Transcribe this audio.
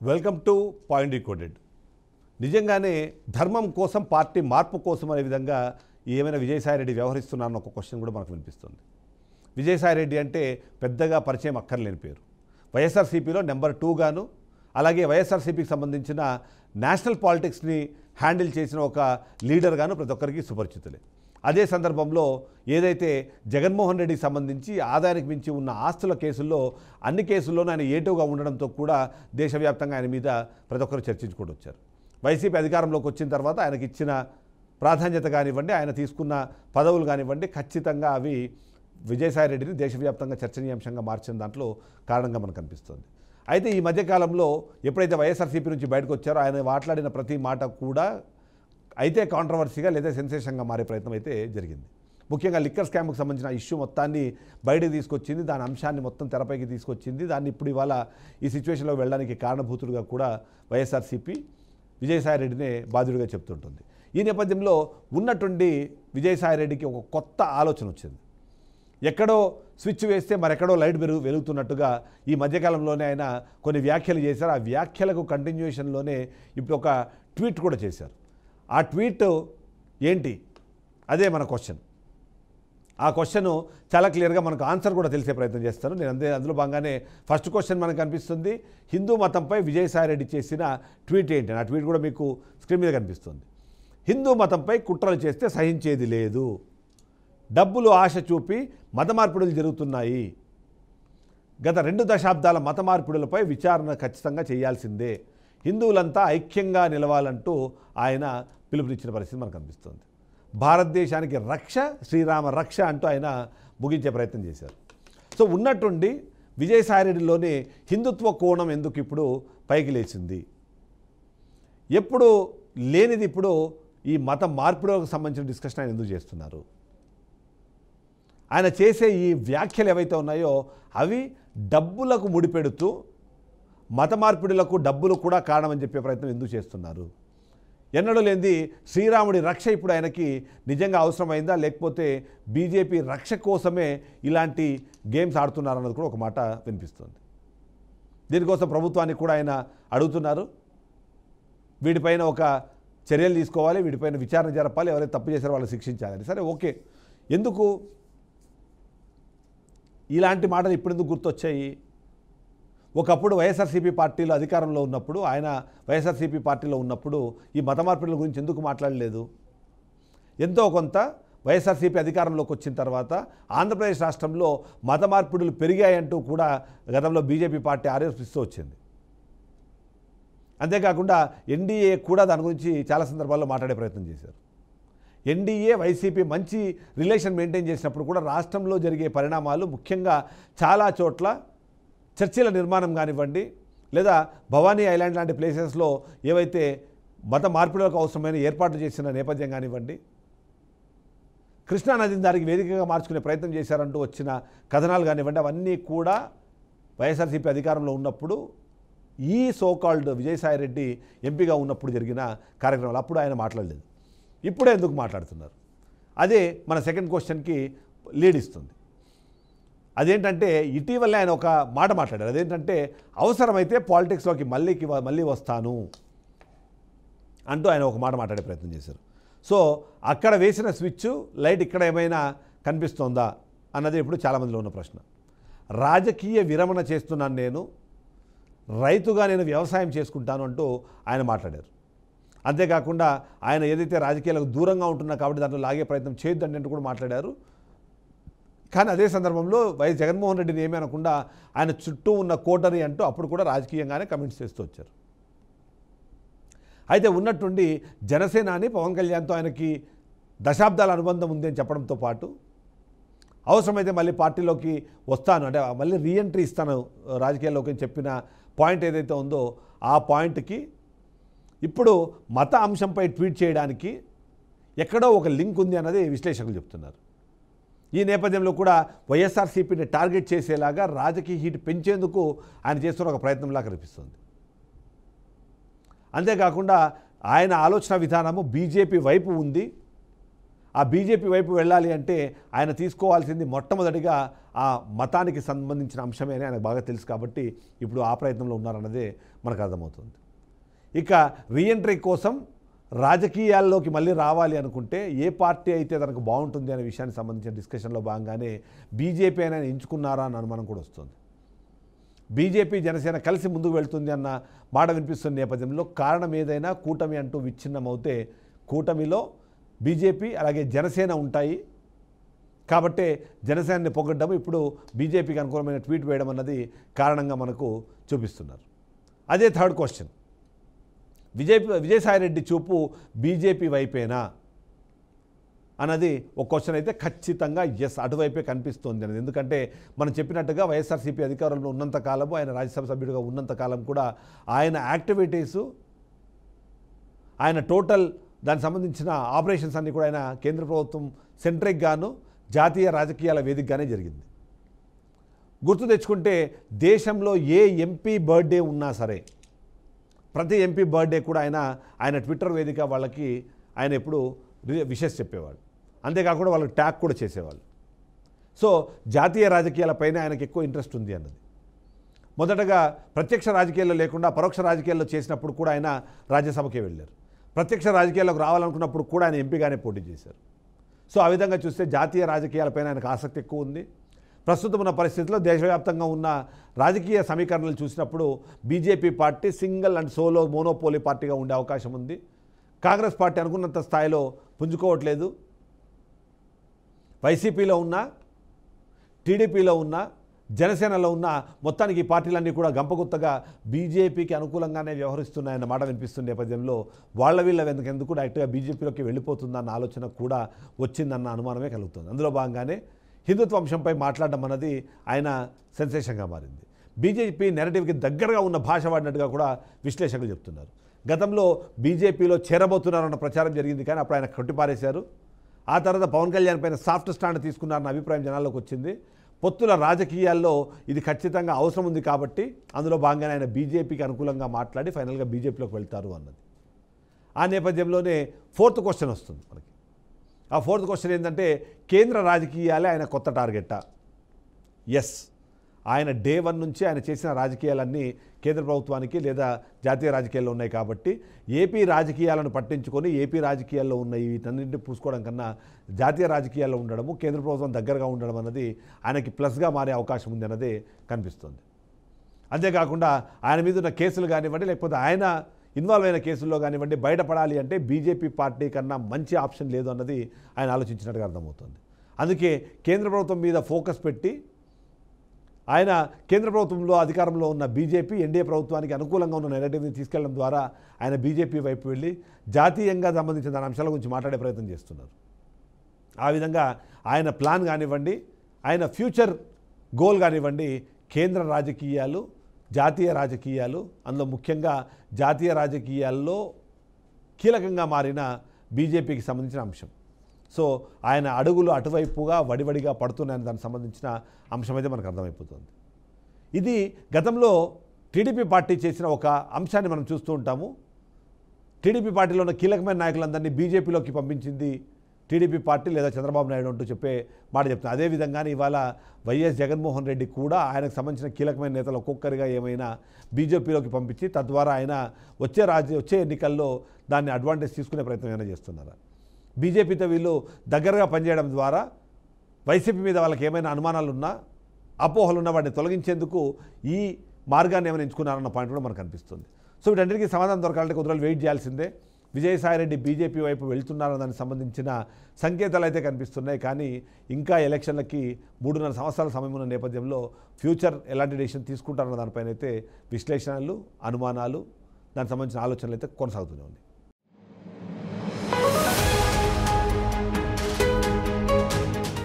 Welcome to point decoded. నిజంగానే ధర్మం కోసం పార్టీ మార్పు కోసం అనే విధంగా ఏమైనా విజయసాయిరెడ్డి వ్యవహరిస్తున్నారన్న ఒక క్వశ్చన్ కూడా మనకు వినిపిస్తుంది. విజయసాయిరెడ్డి అంటే పెద్దగా పరిచయం అక్కర్లేని పేరు. వైఎస్ఆర్సీపీలో నెంబర్ 2 గాను, అలాగే వైఎస్ఆర్సీపీకి సంబంధించిన నేషనల్ పాలిటిక్స్ని హ్యాండిల్ చేసిన ఒక లీడర్ గాను ప్రతి ఒక్కరికి సుపరిచితులే. అదే సందర్భంలో ఏదైతే జగన్మోహన్ రెడ్డికి సంబంధించి ఆదాయానికి మించి ఉన్న ఆస్తుల కేసుల్లో అన్ని కేసుల్లోనూ ఆయన ఏటుగా ఉండడంతో కూడా దేశవ్యాప్తంగా ఆయన మీద ప్రతి ఒక్కరు చర్చించుకుంటూ వచ్చారు. వైసీపీ అధికారంలోకి వచ్చిన తర్వాత ఆయనకి ఇచ్చిన ప్రాధాన్యత కానివ్వండి, ఆయన తీసుకున్న పదవులు కానివ్వండి, ఖచ్చితంగా అవి విజయసాయిరెడ్డిని దేశవ్యాప్తంగా చర్చనీయాంశంగా మార్చిన దాంట్లో కారణంగా మనకు కనిపిస్తుంది. అయితే ఈ మధ్యకాలంలో ఎప్పుడైతే వైఎస్ఆర్సీపీ నుంచి బయటకు వచ్చారో ఆయన మాట్లాడిన ప్రతి మాట కూడా అయితే కాంట్రవర్సీగా లేదా సెన్సేషన్గా మారే ప్రయత్నం అయితే జరిగింది. ముఖ్యంగా లిక్కర్ స్కామ్కి సంబంధించిన ఇష్యూ మొత్తాన్ని బయటకు తీసుకొచ్చింది, దాని అంశాన్ని మొత్తం తెరపైకి తీసుకొచ్చింది. దాన్ని ఇప్పుడు ఇవాళ ఈ సిచ్యువేషన్లో వెళ్ళడానికి కారణభూతుడుగా కూడా వైఎస్ఆర్సీపీ విజయసాయిరెడ్డినే బాధ్యుడిగా చెప్తుంటుంది. ఈ నేపథ్యంలో ఉన్నటువంటి విజయసాయిరెడ్డికి ఒక కొత్త ఆలోచన వచ్చింది. ఎక్కడో స్విచ్ వేస్తే మరెక్కడో లైట్ వెలుగుతున్నట్టుగా ఈ మధ్యకాలంలోనే ఆయన కొన్ని వ్యాఖ్యలు చేశారు. ఆ వ్యాఖ్యలకు కంటిన్యూషన్లోనే ఇప్పుడు ఒక ట్వీట్ కూడా చేశారు. ఆ ట్వీట్ ఏంటి, అదే మన క్వశ్చన్. ఆ క్వశ్చన్ చాలా క్లియర్గా మనకు ఆన్సర్ కూడా తెలిసే ప్రయత్నం చేస్తాను నేను. అందులో భాగంగానే ఫస్ట్ క్వశ్చన్ మనకు కనిపిస్తుంది, హిందూ మతంపై విజయసాయిరెడ్డి చేసిన ట్వీట్ ఏంటి. ఆ ట్వీట్ కూడా మీకు స్క్రీన్ మీద కనిపిస్తుంది. హిందూ మతంపై కుట్రలు చేస్తే సహించేది లేదు, డబ్బులు ఆశ చూపి మత మార్పిడులు జరుగుతున్నాయి, గత 2 దశాబ్దాల మత మార్పిడులపై విచారణ ఖచ్చితంగా చేయాల్సిందే, హిందువులంతా ఐక్యంగా నిలవాలంటూ ఆయన పిలుపునిచ్చిన పరిస్థితి మనకు కనిపిస్తుంది. భారతదేశానికి రక్ష, శ్రీరామ రక్ష అంటూ ఆయన ముగించే ప్రయత్నం చేశారు. సో ఉన్నట్టుండి విజయసాయిరెడ్డిలోని హిందుత్వ కోణం ఎందుకు ఇప్పుడు పైకి లేచింది, ఎప్పుడు లేనిది ఇప్పుడు ఈ మత మార్పిడులకు సంబంధించిన డిస్కషన్ ఆయన ఎందుకు చేస్తున్నారు? ఆయన చేసే ఈ వ్యాఖ్యలు ఏవైతే ఉన్నాయో అవి డబ్బులకు ముడిపెడుతూ మత మార్పిడులకు డబ్బులు కూడా కారణమని చెప్పే ప్రయత్నం ఎందుకు చేస్తున్నారు? ఎన్నడూ లేనిది శ్రీరాముడి రక్ష ఇప్పుడు ఆయనకి నిజంగా అవసరమైందా, లేకపోతే బీజేపీ రక్ష కోసమే ఇలాంటి గేమ్స్ ఆడుతున్నారన్నది కూడా ఒక మాట వినిపిస్తుంది. దీనికోసం ప్రభుత్వాన్ని కూడా ఆయన అడుగుతున్నారు. వీటిపైన ఒక చర్యలు తీసుకోవాలి, వీటిపైన విచారణ జరపాలి, ఎవరైతే తప్పు చేశారో వాళ్ళు శిక్షించాలని. సరే, ఓకే, ఎందుకు ఇలాంటి మాటలు ఇప్పుడు ఎందుకు గుర్తొచ్చాయి? ఒకప్పుడు వైఎస్ఆర్సీపీ పార్టీలో అధికారంలో ఉన్నప్పుడు, ఆయన వైఎస్ఆర్సీపీ పార్టీలో ఉన్నప్పుడు ఈ మత మార్పిడుల గురించి ఎందుకు మాట్లాడలేదు? ఎంతో కొంత వైఎస్ఆర్సీపీ అధికారంలోకి వచ్చిన తర్వాత ఆంధ్రప్రదేశ్ రాష్ట్రంలో మత మార్పిడులు పెరిగాయంటూ కూడా గతంలో బీజేపీ పార్టీ ఆరోపిస్తూ వచ్చింది. అంతేకాకుండా ఎన్డీఏ కూడా దాని గురించి చాలా సందర్భాల్లో మాట్లాడే ప్రయత్నం చేశారు. ఎన్డీఏ వైసీపీ మంచి రిలేషన్ మెయింటైన్ చేసినప్పుడు కూడా రాష్ట్రంలో జరిగే పరిణామాలు, ముఖ్యంగా చాలా చోట్ల చర్చిల నిర్మాణం కానివ్వండి, లేదా భవానీ ఐలాండ్ లాంటి ప్లేసెస్లో ఏవైతే మత మార్పిడులకు అవసరమైన ఏర్పాట్లు చేసిన నేపథ్యం కానివ్వండి, కృష్ణానదిని దానికి వేదికగా మార్చుకునే ప్రయత్నం చేశారంటూ వచ్చిన కథనాలు కానివ్వండి, అవన్నీ కూడా వైఎస్ఆర్సీపీ అధికారంలో ఉన్నప్పుడు ఈ సోకాల్డ్ విజయసాయిరెడ్డి ఎంపీగా ఉన్నప్పుడు జరిగిన కార్యక్రమాలు. అప్పుడు ఆయన మాట్లాడలేదు, ఇప్పుడే ఎందుకు మాట్లాడుతున్నారు? అదే మన సెకండ్ క్వశ్చన్కి లీడ్ ఇస్తుంది. అదేంటంటే ఇటీవలే ఆయన ఒక మాట మాట్లాడారు. అదేంటంటే అవసరమైతే పాలిటిక్స్లోకి మళ్ళీ వస్తాను అంటూ ఆయన ఒక మాట మాట్లాడే ప్రయత్నం చేశారు. సో అక్కడ వేసిన స్విచ్ లైట్ ఇక్కడ ఏమైనా కనిపిస్తోందా అన్నది ఇప్పుడు చాలామందిలో ఉన్న ప్రశ్న. రాజకీయ విరమణ చేస్తున్నాను, నేను రైతుగా నేను వ్యవసాయం చేసుకుంటాను అంటూ ఆయన మాట్లాడారు. అంతేకాకుండా ఆయన ఏదైతే రాజకీయాలకు దూరంగా ఉంటున్నా కాబట్టి దాంట్లో లాగే ప్రయత్నం చేయొద్దండి అంటూ కూడా మాట్లాడారు. కానీ అదే సందర్భంలో వైఎస్ జగన్మోహన్ రెడ్డిని ఏమీ అనకుండా ఆయన చుట్టూ ఉన్న కోటరీ అంటూ అప్పుడు కూడా రాజకీయంగానే కమెంట్స్ చేస్తూ వచ్చారు. అయితే ఉన్నట్టుండి జనసేనాని పవన్ కళ్యాణ్తో ఆయనకి దశాబ్దాల అనుబంధం ఉంది అని చెప్పడంతో పాటు అవసరమైతే మళ్ళీ పార్టీలోకి వస్తాను, అంటే మళ్ళీ రీఎంట్రీ ఇస్తాను రాజకీయాల్లోకి అని చెప్పిన పాయింట్ ఏదైతే ఉందో ఆ పాయింట్కి ఇప్పుడు మత అంశంపై ట్వీట్ చేయడానికి ఎక్కడో ఒక లింక్ ఉంది అన్నది విశ్లేషకులు చెప్తున్నారు. ఈ నేపథ్యంలో కూడా వైఎస్ఆర్సీపీని టార్గెట్ చేసేలాగా రాజకీయ హీట్ పెంచేందుకు ఆయన చేస్తున్న ఒక ప్రయత్నంలా కనిపిస్తుంది. అంతేకాకుండా ఆయన ఆలోచన విధానము బీజేపీ వైపు ఉంది. ఆ బీజేపీ వైపు వెళ్ళాలి అంటే ఆయన తీసుకోవాల్సింది మొట్టమొదటిగా ఆ మతానికి సంబంధించిన అంశమే అని ఆయనకు బాగా తెలుసు కాబట్టి ఇప్పుడు ఆ ప్రయత్నంలో ఉన్నారన్నదే మనకు అర్థమవుతుంది. ఇక రీఎంట్రీ కోసం రాజకీయాల్లోకి మళ్ళీ రావాలి అనుకుంటే ఏ పార్టీ అయితే తనకు బాగుంటుంది అనే విషయానికి సంబంధించిన డిస్కషన్లో భాగంగానే బీజేపీ అయినా ఎంచుకున్నారా అని అనుమానం కూడా వస్తుంది. బీజేపీ జనసేన కలిసి ముందుకు వెళ్తుంది అన్న మాట వినిపిస్తున్న నేపథ్యంలో కారణం ఏదైనా కూటమి అంటూ విచ్ఛిన్నమవుతే కూటమిలో బీజేపీ అలాగే జనసేన ఉంటాయి కాబట్టే జనసేనని పొగడ్డం ఇప్పుడు బీజేపీకి అనుకూలమైన ట్వీట్ వేయడం అన్నది కారణంగా మనకు చూపిస్తున్నారు. అదే థర్డ్ క్వశ్చన్, విజయసాయిరెడ్డి చూపు బీజేపీ వైపేనా అన్నది ఒక క్వశ్చన్ అయితే ఖచ్చితంగా ఎస్ అటువైపే కనిపిస్తోంది అనేది. ఎందుకంటే మనం చెప్పినట్టుగా వైఎస్ఆర్సీపీ అధికారంలో ఉన్నంతకాలము ఆయన రాజ్యసభ సభ్యుడిగా ఉన్నంతకాలం కూడా ఆయన యాక్టివిటీసు ఆయన టోటల్ దానికి సంబంధించిన ఆపరేషన్స్ అన్నీ కూడా ఆయన కేంద్ర ప్రభుత్వం సెంట్రిక్గాను జాతీయ రాజకీయాల వేదికగానే జరిగింది. గుర్తు తెచ్చుకుంటే దేశంలో ఏ ఎంపీ బర్త్డే ఉన్నా సరే ప్రతి ఎంపీ బర్త్డే కూడా ఆయన ట్విట్టర్ వేదిక వాళ్ళకి ఆయన ఎప్పుడు విషెస్ చెప్పేవాళ్ళు. అంతేకాకుండా వాళ్ళకి ట్యాగ్ కూడా చేసేవాళ్ళు. సో జాతీయ రాజకీయాలపైన ఆయనకు ఎక్కువ ఇంట్రెస్ట్ ఉంది అన్నది. మొదటగా ప్రత్యక్ష రాజకీయాల్లో లేకుండా పరోక్ష రాజకీయాల్లో చేసినప్పుడు కూడా ఆయన రాజ్యసభకే వెళ్ళారు. ప్రత్యక్ష రాజకీయాల్లోకి రావాలనుకున్నప్పుడు కూడా ఆయన ఎంపీగానే పోటీ చేశారు. సో ఆ విధంగా చూస్తే జాతీయ రాజకీయాలపైన ఆయనకు ఆసక్తి ఎక్కువ ఉంది. ప్రస్తుతం ఉన్న పరిస్థితిలో దేశవ్యాప్తంగా ఉన్న రాజకీయ సమీకరణలు చూసినప్పుడు BJP party single and solo monopoly పార్టీగా ఉండే అవకాశం ఉంది. కాంగ్రెస్ పార్టీ అనుకున్నంత స్థాయిలో పుంజుకోవట్లేదు. వైసీపీలో ఉన్న, టీడీపీలో ఉన్న, జనసేనలో ఉన్న మొత్తానికి ఈ పార్టీలన్నీ కూడా గంపగుత్తగా బీజేపీకి అనుకూలంగానే వ్యవహరిస్తున్నాయన్న మాట వినిపిస్తున్న నేపథ్యంలో వీళ్ళ ఎందుకు డైరెక్ట్గా బీజేపీలోకి వెళ్ళిపోతుందన్న ఆలోచన కూడా వచ్చిందన్న అనుమానమే కలుగుతుంది. అందులో భాగంగానే హిందుత్వ అంశంపై మాట్లాడడం అన్నది ఆయన సెన్సేషన్గా మారింది. బీజేపీ నెరేటివ్కి దగ్గరగా ఉన్న భాష వాడినట్టుగా కూడా విశ్లేషకులు చెప్తున్నారు. గతంలో బీజేపీలో చేరబోతున్నారన్న ప్రచారం జరిగింది కానీ అప్పుడు ఆయన కొట్టిపారేశారు. ఆ తర్వాత పవన్ కళ్యాణ్ పైన సాఫ్ట్ స్టాండ్ తీసుకున్నారన్న అభిప్రాయం జనాల్లోకి వచ్చింది. పొత్తుల రాజకీయాల్లో ఇది ఖచ్చితంగా అవసరం ఉంది కాబట్టి అందులో భాగంగానే ఆయన బీజేపీకి అనుకూలంగా మాట్లాడి ఫైనల్గా బీజేపీలోకి వెళ్తారు అన్నది. ఆ నేపథ్యంలోనే ఫోర్త్ క్వశ్చన్ వస్తుంది మనకి. ఆ ఫోర్త్ క్వశ్చన్ ఏంటంటే కేంద్ర రాజకీయాలే ఆయన కొత్త టార్గెట్టా? ఎస్, ఆయన డే 1 నుంచి ఆయన చేసిన రాజకీయాలన్నీ కేంద్ర ప్రభుత్వానికి లేదా జాతీయ రాజకీయాల్లో ఉన్నాయి కాబట్టి ఏపీ రాజకీయాలను పట్టించుకొని ఏపీ రాజకీయాల్లో ఉన్న వీటన్నింటినీ పూసుకోవడం కన్నా జాతీయ రాజకీయాల్లో ఉండడము, కేంద్ర ప్రభుత్వం దగ్గరగా ఉండడం అన్నది ఆయనకి ప్లస్గా మారే అవకాశం ఉంది అన్నదే కనిపిస్తుంది. అంతేకాకుండా ఆయన మీద ఉన్న కేసులు కానివ్వండి లేకపోతే ఆయన ఇన్వాల్వ్ అయిన కేసుల్లో కానివ్వండి బయటపడాలి అంటే బీజేపీ పార్టీ కన్నా మంచి ఆప్షన్ లేదు అన్నది ఆయన ఆలోచించినట్టుగా అర్థమవుతుంది. అందుకే కేంద్ర ప్రభుత్వం మీద ఫోకస్ పెట్టి ఆయన కేంద్ర ప్రభుత్వంలో అధికారంలో ఉన్న బీజేపీ ఎన్డీఏ ప్రభుత్వానికి అనుకూలంగా ఉన్న నెరేటివ్ని తీసుకెళ్లడం ద్వారా ఆయన బీజేపీ వైపు వెళ్ళి జాతీయంగా సంబంధించిన దాని అంశాల గురించి మాట్లాడే ప్రయత్నం చేస్తున్నారు. ఆ విధంగా ఆయన ప్లాన్ కానివ్వండి, ఆయన ఫ్యూచర్ గోల్ కానివ్వండి, కేంద్ర రాజకీయాలు, జాతీయ రాజకీయాలు, అందులో ముఖ్యంగా జాతీయ రాజకీయాల్లో కీలకంగా మారిన బీజేపీకి సంబంధించిన అంశం. సో ఆయన అడుగులు అటువైపుగా వడివడిగా పడుతున్నాయని దానికి సంబంధించిన అంశం అయితే మనకు అర్థమైపోతుంది. ఇది గతంలో టీడీపీ పార్టీ చేసిన ఒక అంశాన్ని మనం చూస్తూ ఉంటాము. టీడీపీ పార్టీలో ఉన్న కీలకమైన నాయకులందరినీ బీజేపీలోకి పంపించింది టీడీపీ పార్టీ లేదా చంద్రబాబు నాయుడు అంటూ చెప్పే మాట చెప్తున్నారు. అదేవిధంగానే ఇవాళ వైఎస్ జగన్మోహన్ రెడ్డి కూడా ఆయనకు సంబంధించిన కీలకమైన నేతలు ఒక్కొక్కరిగా ఏమైనా బీజేపీలోకి పంపించి తద్వారా ఆయన వచ్చే ఎన్నికల్లో దాన్ని అడ్వాంటేజ్ తీసుకునే ప్రయత్నం ఏమైనా చేస్తున్నారు. బీజేపీతో వీళ్ళు దగ్గరగా పనిచేయడం ద్వారా వైసీపీ మీద వాళ్ళకి ఏమైనా అనుమానాలు ఉన్నా, అపోహలు ఉన్న వాటిని తొలగించేందుకు ఈ మార్గాన్ని ఏమైనా ఎంచుకున్నారన్న పాయింట్ కూడా మనకు కనిపిస్తుంది. సో వీటన్నిటికీ సమాధానం దొరకాలంటే కొద్ది రోజులు వెయిట్ చేయాల్సిందే. విజయసాయిరెడ్డి బీజేపీ వైపు వెళ్తున్నారన్న దానికి సంబంధించిన సంకేతాలు అయితే కనిపిస్తున్నాయి. కానీ ఇంకా ఎలక్షన్లకి 3.5 సంవత్సరాల సమయం ఉన్న నేపథ్యంలో ఫ్యూచర్ ఎలాంటి డెసిషన్ తీసుకుంటారన్న దానిపైన అయితే విశ్లేషణలు, అనుమానాలు, దానికి సంబంధించిన ఆలోచనలు అయితే కొనసాగుతూనే ఉన్నాయి.